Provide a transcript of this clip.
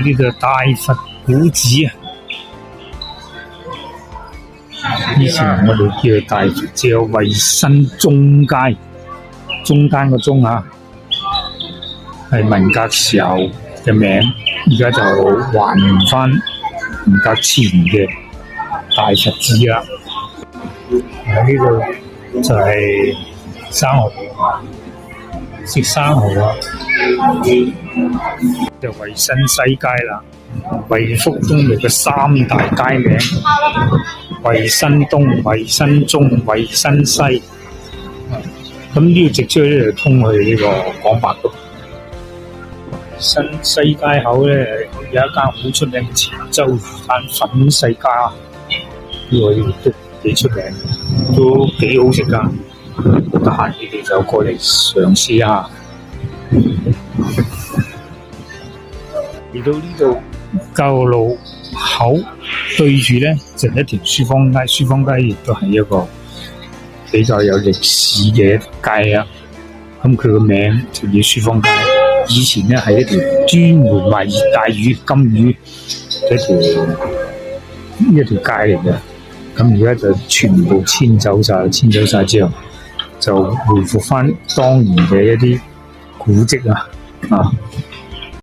呢個大佛古寺啊，以前我哋叫大佛寺衛生中街，中間個中啊，係文革時候嘅名，而家就還原翻文革前嘅大佛寺啦。呢度就係生蠔，食生蠔啊！就衛生西街啦，惠福中路嘅三大街名：衛生東、衛生中、衛生西。咁呢個直出咧就通去呢個廣百道。新西街口咧有一間好出名嘅潮州魚蛋粉世家，呢個都幾出名，都幾好食噶。得閒你哋就過嚟嘗試下。嚟到呢度教育路口對住咧就係一條書坊街，書坊街亦都係一個比較有歷史嘅一條街啊。咁佢個名就叫書坊街。以前咧係一條專門賣熱帶魚、金魚一條街嚟嘅。咁而家就全部遷走晒之後，就回復翻當年嘅一啲古蹟啊。